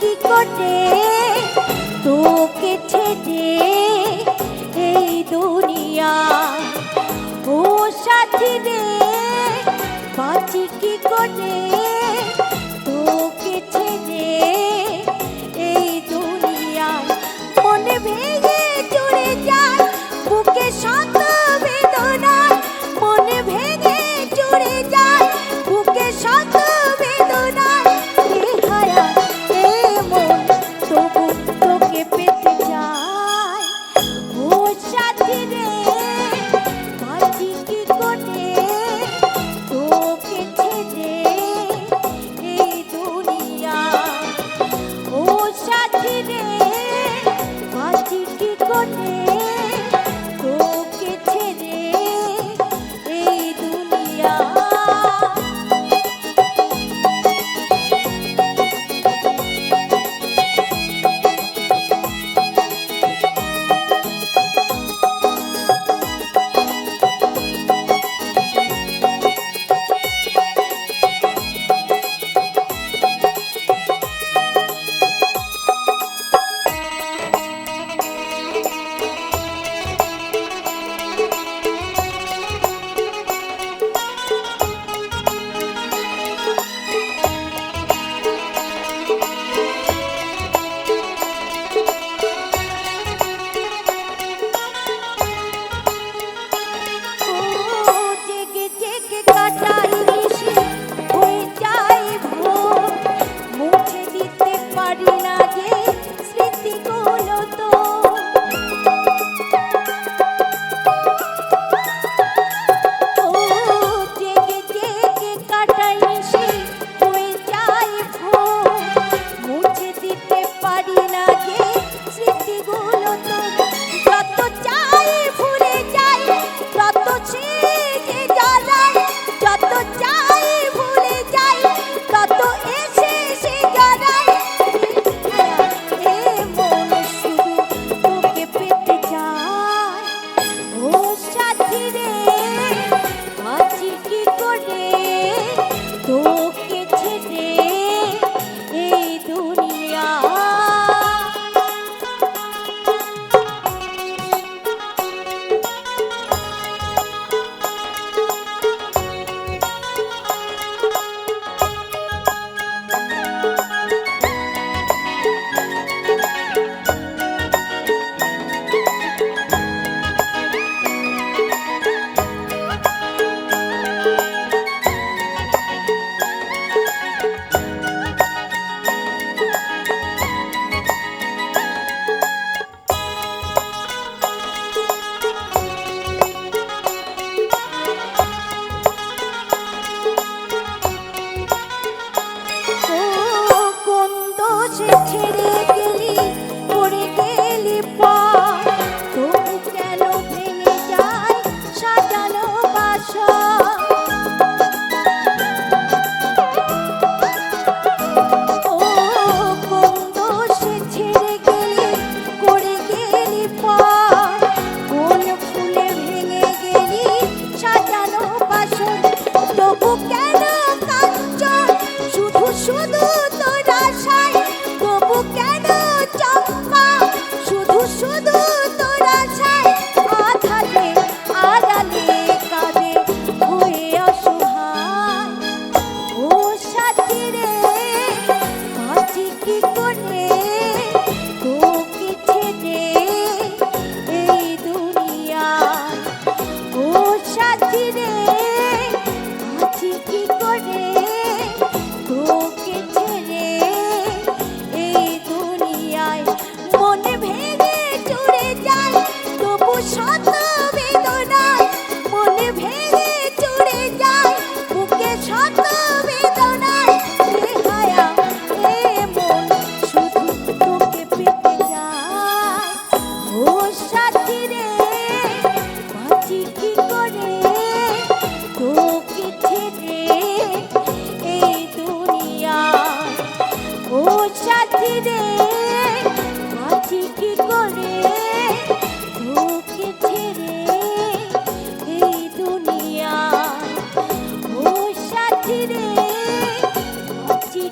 কি করে তোকে ছেড়ে এই দুনিয়া। ও সাথী রে বাঁচি কি করে তোকে ছেড়ে এই দুনিয়া। মনে ভেঙে চুরে যায় বুকে শত বেদনা, মনে ভেঙে চুরে যায় বুকে শত বেদনা। হায়া এ মন তবু তোকে পেতে চায়। ও সাথী রে বাঁচি কি করে তোকে ছেড়ে এই দুনিয়া। ও সাথী রে বাঁচি কি করে তোকে ছেড়ে এই দুনিয়া।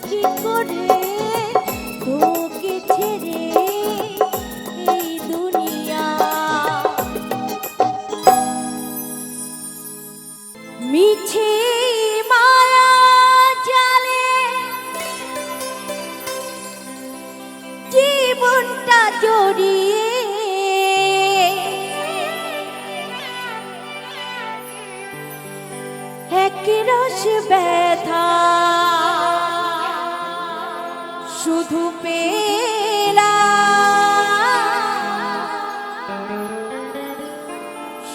কি করে জড়িয়ে একরস ব্যথা শুধু পেলাম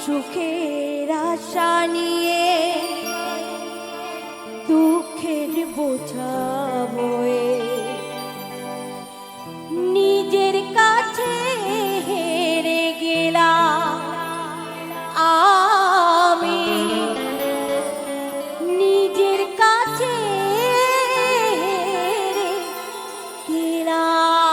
সুখের আশা নিয়ে দুঃখের বোঝা বয়ে নিজের কাছে হেরে গেলাম আমি নিজের কাছে হেরে গেলাম।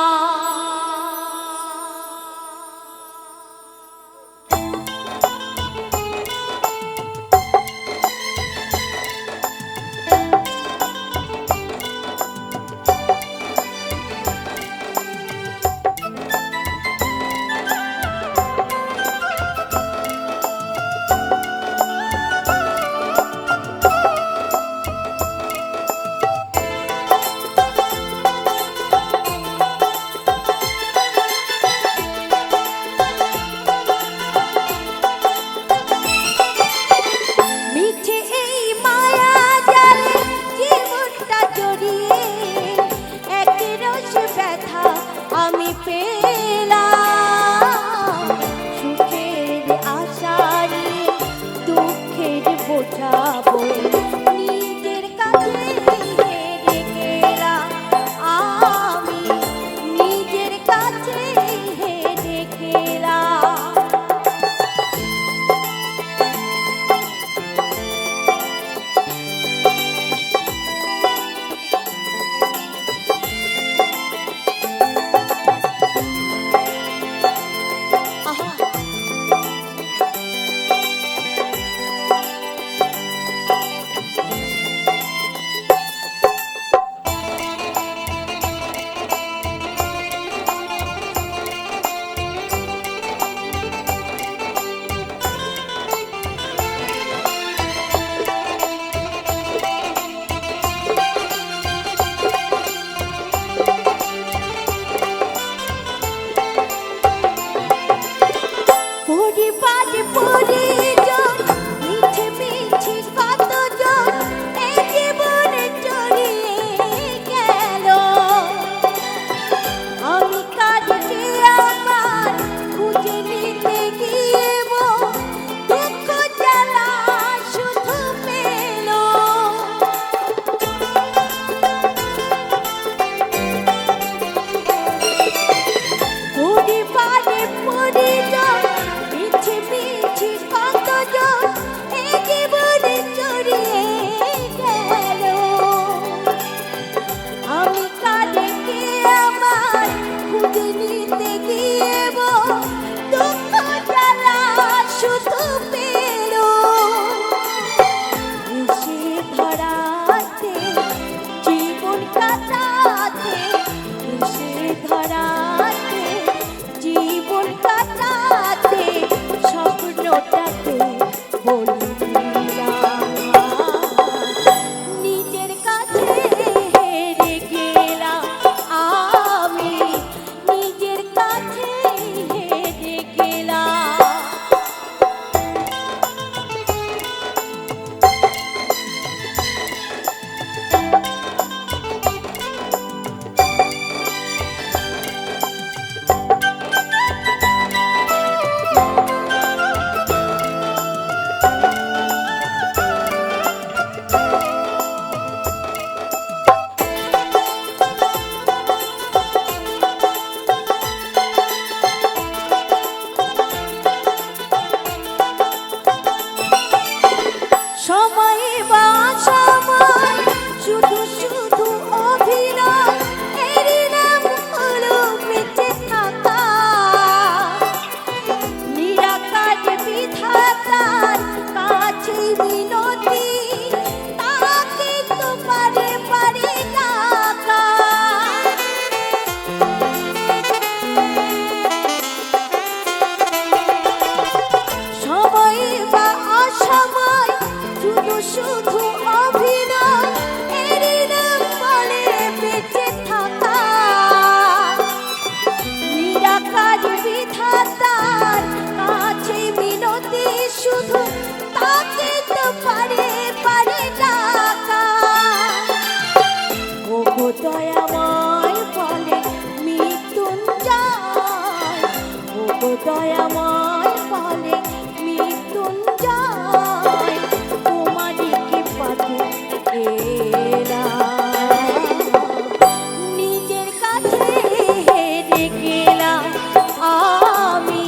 দয়াময় বলে মৃত্যুঞ্জয়, ওগো দয়াময় বলে মৃত্যুঞ্জয়, তোমারই কৃপাতে এলাম, নিজের কাছে হেরে গেলাম আমি,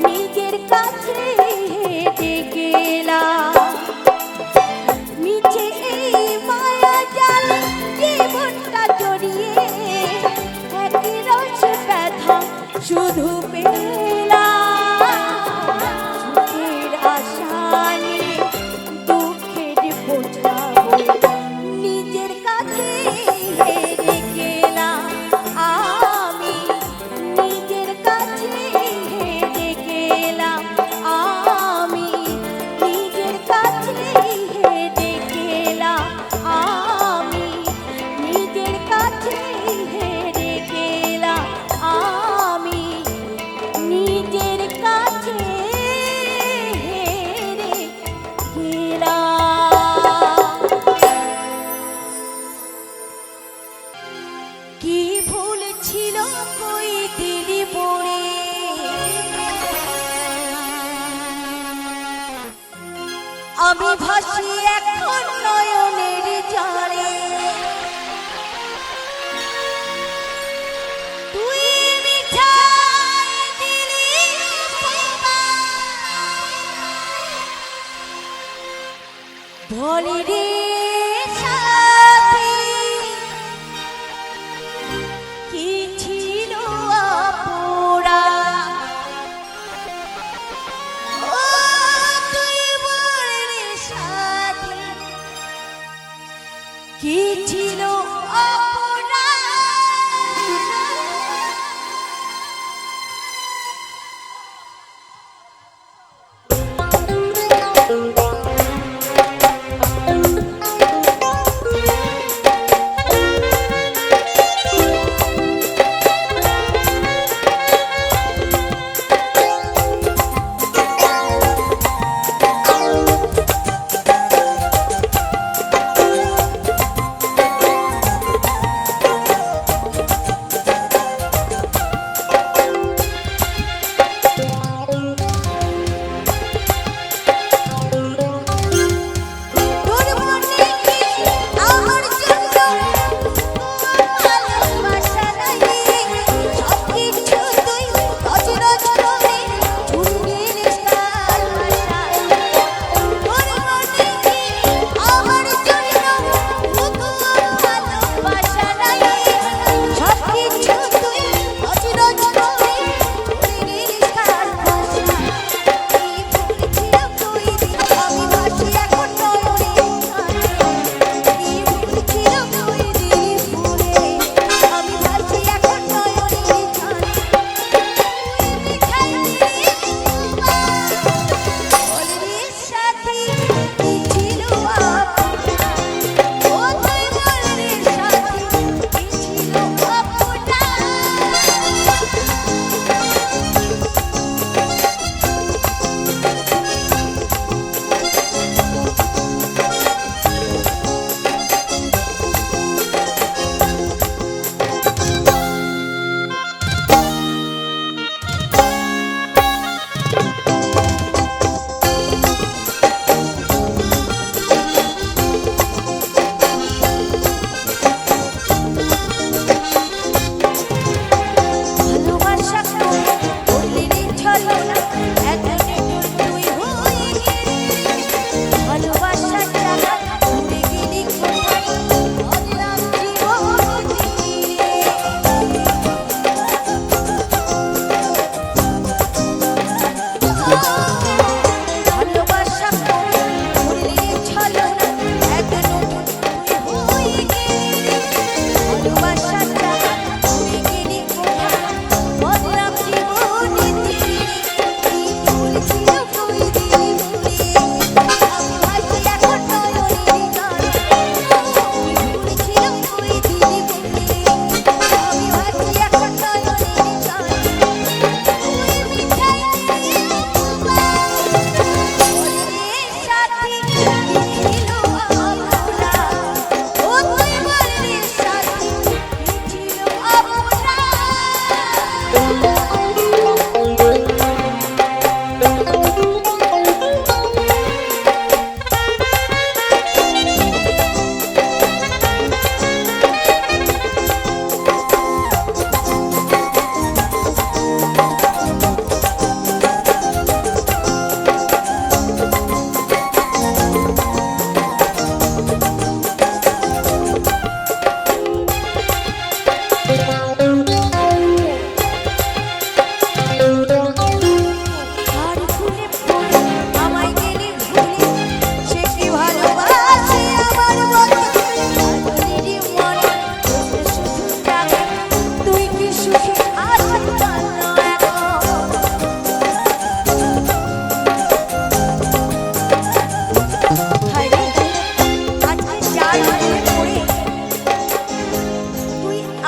নিজের কাছে হেরে গেলাম, মিছে এই মায়া জালে জীবনটা জড়িয়ে একই রস ব্যথা শুধু পেলাম, সুখের আশা নিয়ে দুঃখের বোঝা বয়ে নিজের কাছে হেরে গেলাম আমি, নিজের কাছে হেরে গেলাম আমি, নিজের কাছে হেরে গেলাম আমি, নিজের কাছে হেরে গেলাম আমি, নিজের কাছে হেরে গেলাম। কি ভুল ছিল কই দিলি বলে, আমি ভাসি এখন নয়নের জলে, তুই মিঠাই দিলি বলি রে সাথী, কি ছিল অপরা, ও তুই বল রে সাথী, কি ছিল অপরা,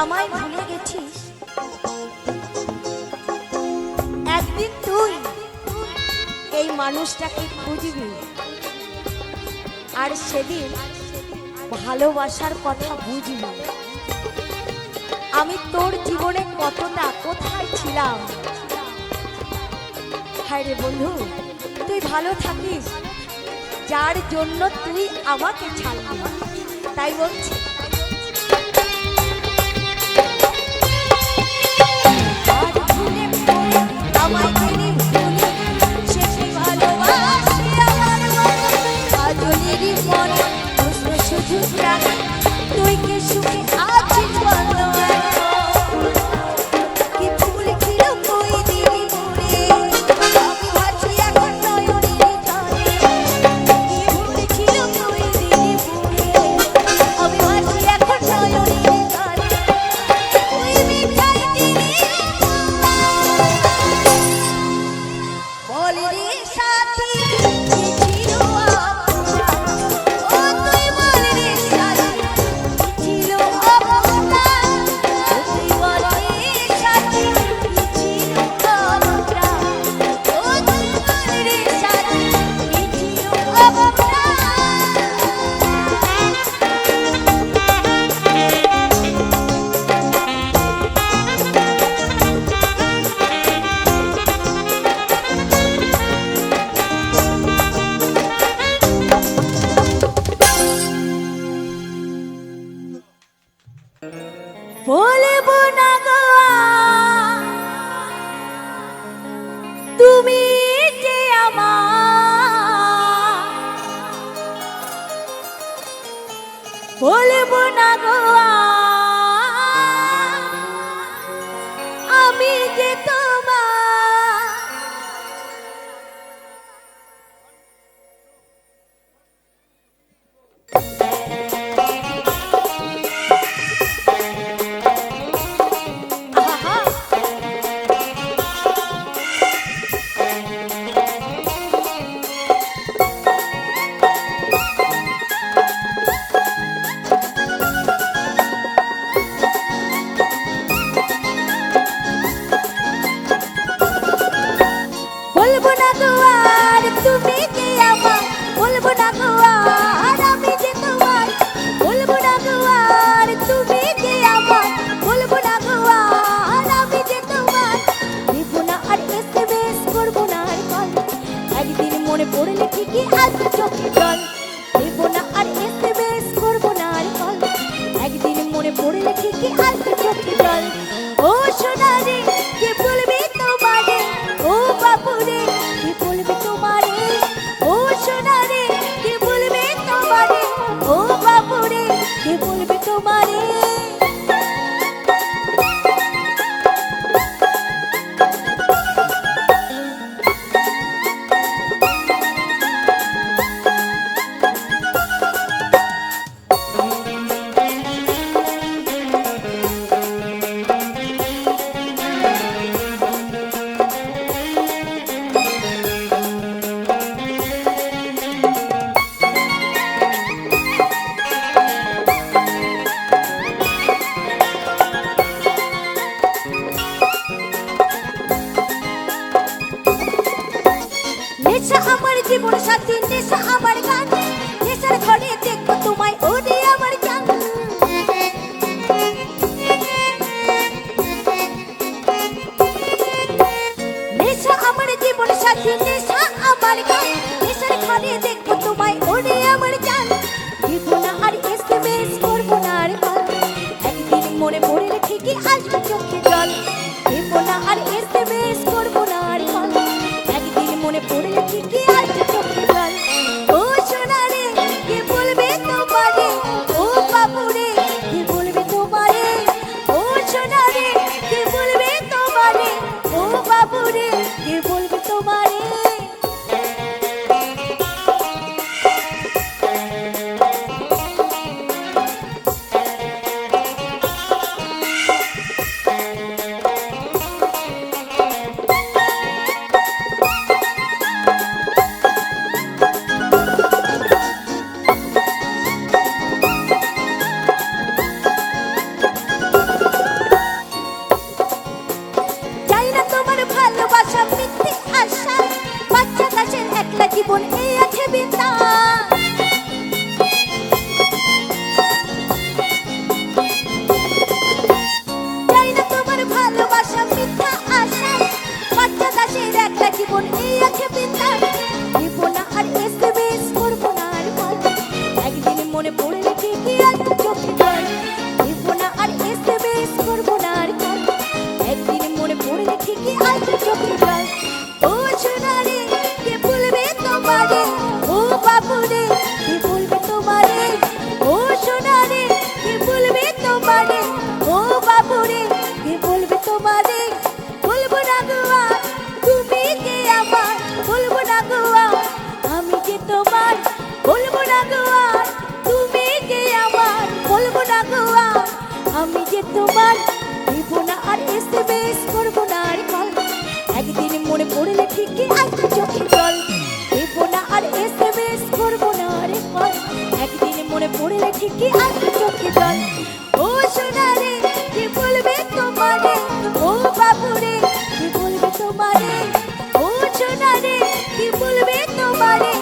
আমায় ভুলে গেছিস, একদিন তুই এই মানুষটাকে খুঁজবি, আর সেদিন ভালোবাসার কথা বুঝবি। আমি তোর জীবনে কতটা কোথায় ছিলাম। হায় রে বন্ধু, তুই ভালো থাকিস, যার জন্য তুই আমাকে ছাড়বি। তাই বলছি, আমায় দিলি ভুলে, সে কি ভালোবাসে আমার মনে, আজলেরই মনে প্রশ্ন শুধু জানে, তুই কি সুখে আছিস বলো কি ভুল ছিল কই দিলি ভুলে, আমি ভাবছি এখন নয়নের জলে, কি ভুল ছিল কই দিলি ভুলে, আমি ভাবছি এখন নয়নের জলে, তুই মিঠাই দিলি বল রে সাথী কি ছিল আপনা, ও তুই বল রে সাথী কি ছিল আপনা, তুই বল রে সাথী কি ছিল আপনা, ও তুই বল রে সাথী কি ছিল আপনা। বলবো না গো তুমি যে আমার, বলবো না গো আমি যে তোমার, আহা বলবো না গো আর তুমি যে আমার, বলবো না গো আর আমি যে তোমার, বলবো না গো আর তুমি যে আমার, বলবো না গো আর আমি যে তোমার, দেব না আর এসএমএস করবো না আর কল, একদিন মনে পড়লে ঠিকই আসবে চোখে জল, দেব না আর এসএমএস করবো না আর কল, একদিন মনে পড়লে ঠিকই আসবে চোখে জল। ও সোনা রে কে বলবে তোমারে, ও বাবু রে কে বলবে তোমারে, ও সোনা রে কে বলবে তোমারে, ও বাবু রে কে বলবে তোমারে। নেশা আমার জীবন সাথী, নেশা আমার গান, নেশার ঘরে দেখবো তোমায় ওরে আমার জান, নেশা আমার জীবন সাথী, নেশা আমার গান, নেশার ঘরে দেখবো তোমায় ওরে আমার জান, দেব না আর এসএমএস করবো না আর কল, একদিন মনে পড়লে ঠিকই আসবে চোখে জল, দেব না আর এসএমএস করবো না আর কল, একদিন মনে পড়লে ঠিকই আসবে চোখে জল। ও সোনা রে কে বলবে তোমারে, ও বাবু রে কে বলবে তোমারে, ও সোনা রে কে বলবে তোমারে, ও বাবু রে কে বলবে তোমারে। জীবন এই আছে বিন্দাস, দেব না আর এসএমএস, করবো না আর কল। একদিন মনে পড়লে ঠিকই আসবে চোখে জল, দেব না আর এসএমএস, করবো না আর কল। একদিন মনে পড়লে ঠিকই আসবে চোখে জল। ও সোনারে কে বলবে তোমারে, ও বাবুরে কে বলবে তোমারে, ও সোনারে কে বলবে তোমারে, ও বাবুরে কে বলবে তোমারে। বলবো না গো আর তুমি যে আমার, বলবো না গো আর আমি যে তোমার, বলবো না গো আর তুমি যে আমার, বলবো না গো আর আমি যে তোমার। দেব না আর এসএমএস, করবো না আর কল। একদিন মনে পড়লে ঠিকই আসবে চোখে জল, দেব না আর এসএমএস, করবো না আর কল। একদিন মনে পড়লে ঠিকই আসবে চোখে জল। ও সোনারে কে বলবে তোমারে, ও বাবুরে কে বলবে তোমারে, ও সোনারে কে বলবে তোমারে,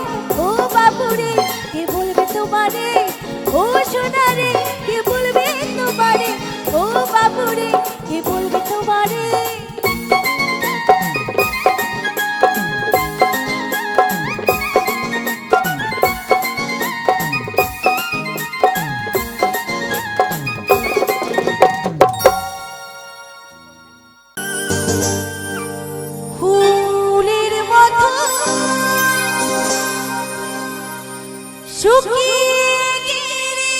ও বাবুরে কে বলবে তোমারে, ও সোনারে কে বলবে তোমারে, ও বাবুরে কে বলবে তোমারে। ফুলের মতো শুকিয়ে গেলে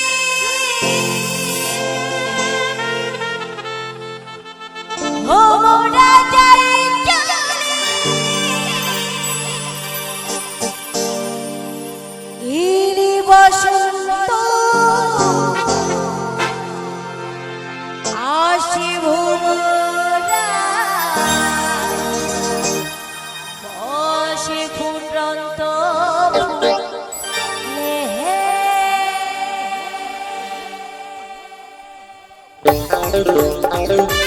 ভোমরা যায় চলে, এরে বসন্ত আসে ভোমরা, বসে ফুটন্ত ফুলে।